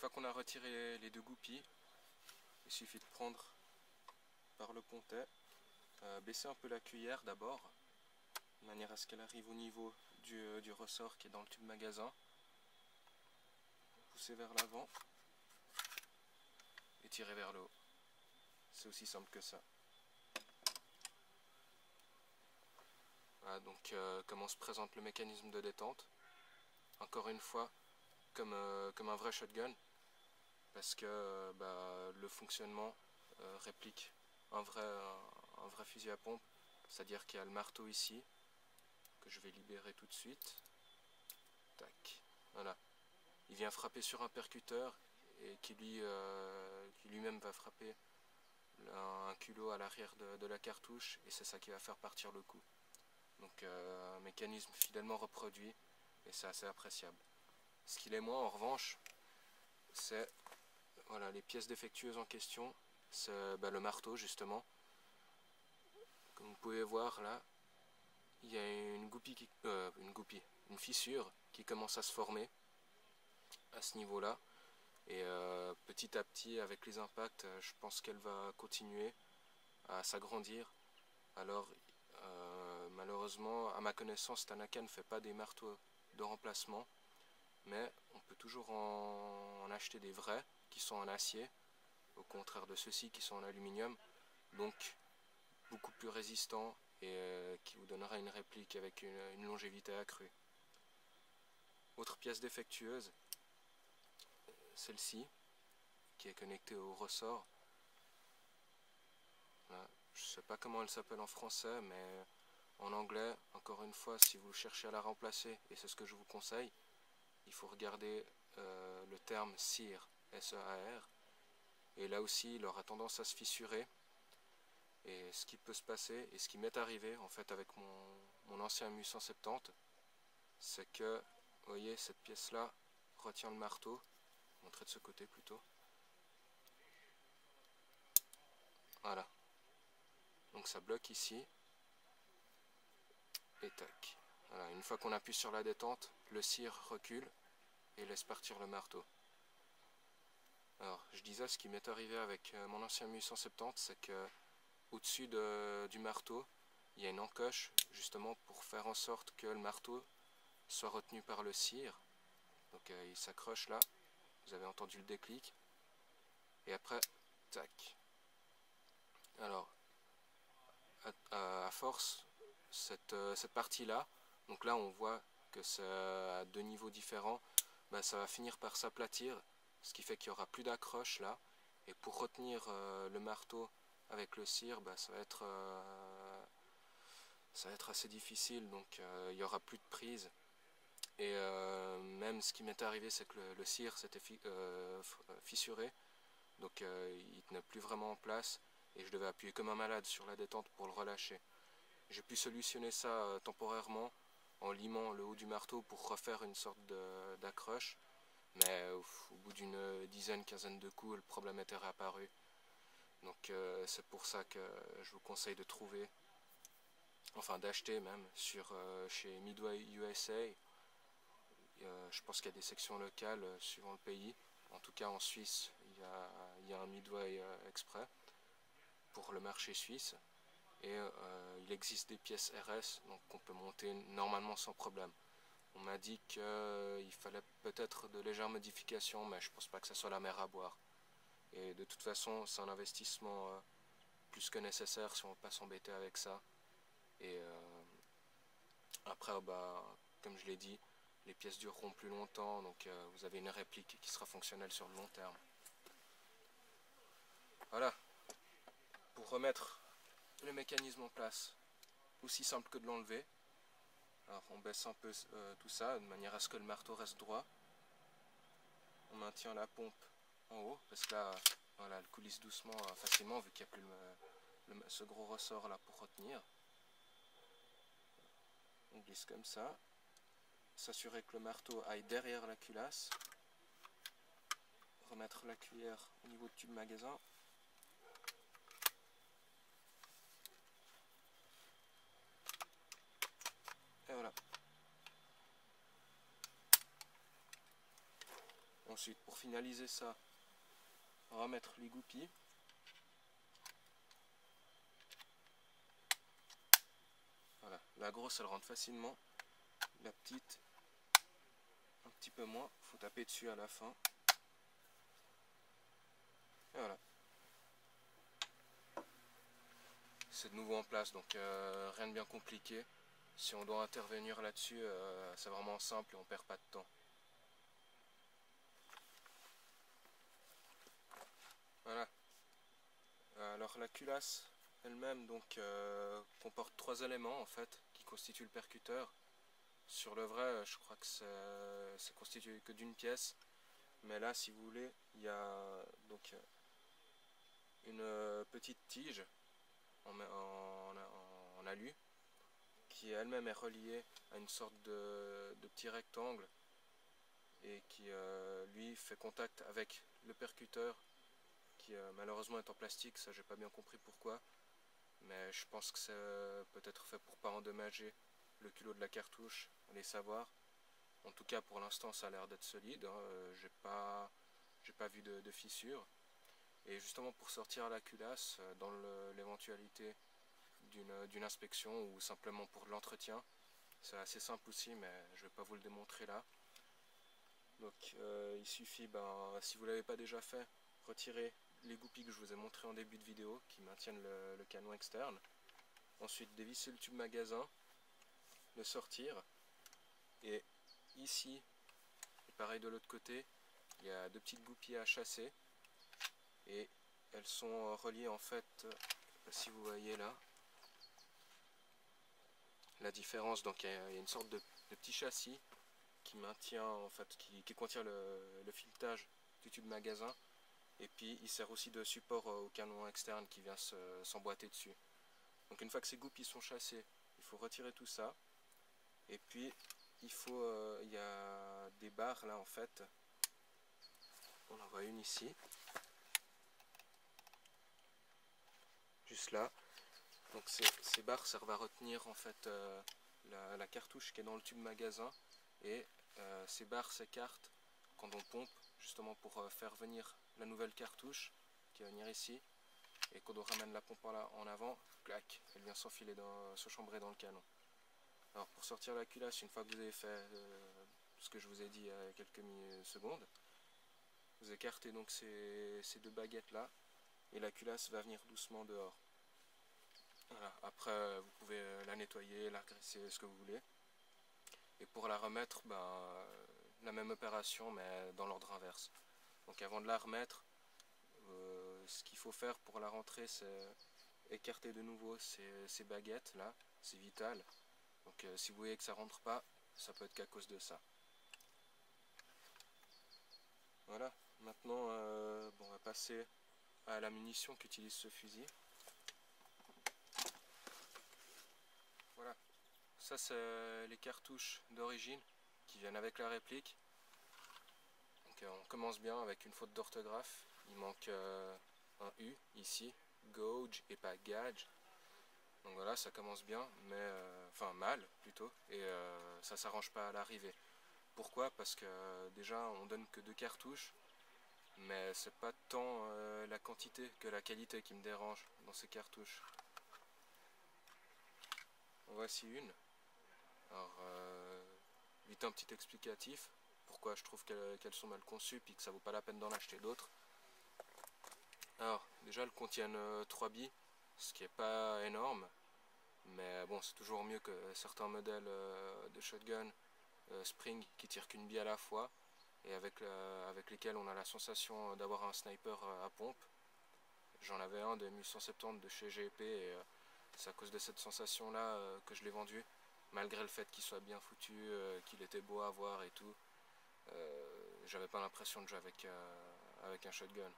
fois qu'on a retiré les deux goupilles, il suffit de prendre par le pontet, baisser un peu la cuillère d'abord, de manière à ce qu'elle arrive au niveau du ressort qui est dans le tube magasin. Pousser vers l'avant et tirer vers le haut. C'est aussi simple que ça. Voilà, donc comment se présente le mécanisme de détente. Encore une fois, comme un vrai shotgun, parce que le fonctionnement réplique un vrai fusil à pompe, c'est-à-dire qu'il y a le marteau ici, que je vais libérer tout de suite. Tac, voilà. Il vient frapper sur un percuteur et qui lui-même va frapper un culot à l'arrière de la cartouche, et c'est ça qui va faire partir le coup. Donc un mécanisme fidèlement reproduit, et c'est assez appréciable. Ce qu'il est moins en revanche, c'est voilà, les pièces défectueuses en question, c'est le marteau justement. Comme vous pouvez voir là, il y a une fissure qui commence à se former à ce niveau-là. Et petit à petit, avec les impacts, je pense qu'elle va continuer à s'agrandir. Alors, malheureusement, à ma connaissance, Tanaka ne fait pas des marteaux de remplacement, mais on peut toujours en acheter des vrais qui sont en acier, au contraire de ceux-ci qui sont en aluminium, donc beaucoup plus résistants et qui vous donnera une réplique avec une longévité accrue. Autre pièce défectueuse, celle-ci, qui est connectée au ressort. Voilà. Je ne sais pas comment elle s'appelle en français, mais en anglais, encore une fois, si vous cherchez à la remplacer, et c'est ce que je vous conseille, il faut regarder le terme SEAR, S-E-A-R, et là aussi il aura tendance à se fissurer. Et ce qui peut se passer, et ce qui m'est arrivé en fait avec mon ancien MU170, c'est que, vous voyez, cette pièce-là retient le marteau. Je vais montrer de ce côté plutôt. Voilà. Donc ça bloque ici. Et tac. Voilà. Une fois qu'on appuie sur la détente, le cire recule et laisse partir le marteau. Alors, je disais, ce qui m'est arrivé avec mon ancien MU170, c'est que au-dessus du marteau, il y a une encoche, justement pour faire en sorte que le marteau soit retenu par le cire. Donc il s'accroche là, vous avez entendu le déclic. Et après, tac. Alors, à force, cette partie-là, donc là on voit que c'est à deux niveaux différents, ça va finir par s'aplatir, ce qui fait qu'il n'y aura plus d'accroche là. Et pour retenir le marteau avec le cire, ça va être assez difficile, donc il n'y aura plus de prise. Et même ce qui m'est arrivé, c'est que le cire s'était fissuré, donc il ne tenait plus vraiment en place, et je devais appuyer comme un malade sur la détente pour le relâcher. J'ai pu solutionner ça temporairement en limant le haut du marteau pour refaire une sorte d'accroche, mais au bout d'une quinzaine de coups, le problème était réapparu. Donc c'est pour ça que je vous conseille de trouver, enfin d'acheter même, chez Midway USA. Je pense qu'il y a des sections locales suivant le pays. En tout cas en Suisse, il y a un Midway exprès pour le marché suisse. Et il existe des pièces RS, donc qu'on peut monter normalement sans problème. On m'a dit qu'il fallait peut-être de légères modifications, mais je pense pas que ça soit la mer à boire. Et de toute façon, c'est un investissement plus que nécessaire si on ne veut pas s'embêter avec ça. Et après, comme je l'ai dit, les pièces dureront plus longtemps, donc vous avez une réplique qui sera fonctionnelle sur le long terme. Voilà, pour remettre le mécanisme en place, aussi simple que de l'enlever. Alors on baisse un peu tout ça de manière à ce que le marteau reste droit. On maintient la pompe en haut, parce que là, voilà, elle coulisse doucement facilement vu qu'il n'y a plus ce gros ressort là pour retenir. On glisse comme ça. S'assurer que le marteau aille derrière la culasse. Remettre la cuillère au niveau du tube magasin. Et voilà. Ensuite, pour finaliser ça, remettre les goupilles. Voilà, la grosse elle rentre facilement, la petite un petit peu moins, faut taper dessus à la fin. Et voilà. C'est de nouveau en place, donc rien de bien compliqué. Si on doit intervenir là-dessus, c'est vraiment simple et on perd pas de temps. Voilà. Alors la culasse elle-même donc comporte 3 éléments en fait qui constituent le percuteur. Sur le vrai, je crois que c'est constitué que d'une pièce, mais là, si vous voulez, il y a donc une petite tige en alu qui elle-même est reliée à une sorte de petit rectangle et qui lui fait contact avec le percuteur qui malheureusement est en plastique. Ça j'ai pas bien compris pourquoi, mais je pense que c'est peut-être fait pour pas endommager le culot de la cartouche, allez savoir. En tout cas pour l'instant ça a l'air d'être solide, hein. J'ai pas vu de fissure. Et justement pour sortir la culasse, dans l'éventualité d'une inspection ou simplement pour de l'entretien, c'est assez simple aussi, mais je ne vais pas vous le démontrer là. Donc il suffit, si vous ne l'avez pas déjà fait, retirer les goupilles que je vous ai montré en début de vidéo qui maintiennent le canon externe. Ensuite dévisser le tube magasin, le sortir, et ici, et pareil de l'autre côté, il y a 2 petites goupilles à chasser et elles sont reliées en fait, si vous voyez là, la différence. Donc il y a une sorte de petit châssis qui maintient en fait, qui contient le filetage du tube magasin, et puis il sert aussi de support au canon externe qui vient s'emboîter dessus. Donc une fois que ces goupilles sont chassées, il faut retirer tout ça, et puis il y a des barres là en fait, on en voit une ici, juste là. Donc ces barres servent à retenir en fait la cartouche qui est dans le tube magasin, et ces barres s'écartent quand on pompe, justement pour faire venir la nouvelle cartouche qui va venir ici, et quand on ramène la pompe en avant, clac, elle vient s'enfiler, se chambrer dans le canon. Alors pour sortir la culasse, une fois que vous avez fait ce que je vous ai dit il y a quelques secondes, vous écartez donc ces 2 baguettes là, et la culasse va venir doucement dehors. Voilà. Après vous pouvez la nettoyer, la graisser, ce que vous voulez. Et pour la remettre, la même opération mais dans l'ordre inverse. Donc avant de la remettre, ce qu'il faut faire pour la rentrer, c'est écarter de nouveau ces baguettes là, c'est vital. Donc si vous voyez que ça rentre pas, ça peut être qu'à cause de ça. Voilà, maintenant on va passer à la munition qu'utilise ce fusil. Voilà, ça c'est les cartouches d'origine qui viennent avec la réplique. Donc on commence bien avec une faute d'orthographe, il manque un U ici, gauge et pas gauge. Donc voilà, ça commence bien, mais enfin mal plutôt, et ça s'arrange pas à l'arrivée. Pourquoi? Parce que déjà on donne que 2 cartouches, mais c'est pas tant la quantité que la qualité qui me dérange dans ces cartouches. En voici une. Alors vite un petit explicatif, pourquoi je trouve qu'elles sont mal conçues puis que ça vaut pas la peine d'en acheter d'autres. Alors déjà elles contiennent 3 billes, ce qui est pas énorme, mais bon c'est toujours mieux que certains modèles de shotgun Spring qui tirent qu'une bille à la fois et avec lesquels on a la sensation d'avoir un sniper à pompe. J'en avais un de 1170 de chez GEP, et c'est à cause de cette sensation là que je l'ai vendu, malgré le fait qu'il soit bien foutu, qu'il était beau à voir et tout. J'avais pas l'impression de jouer avec un shotgun.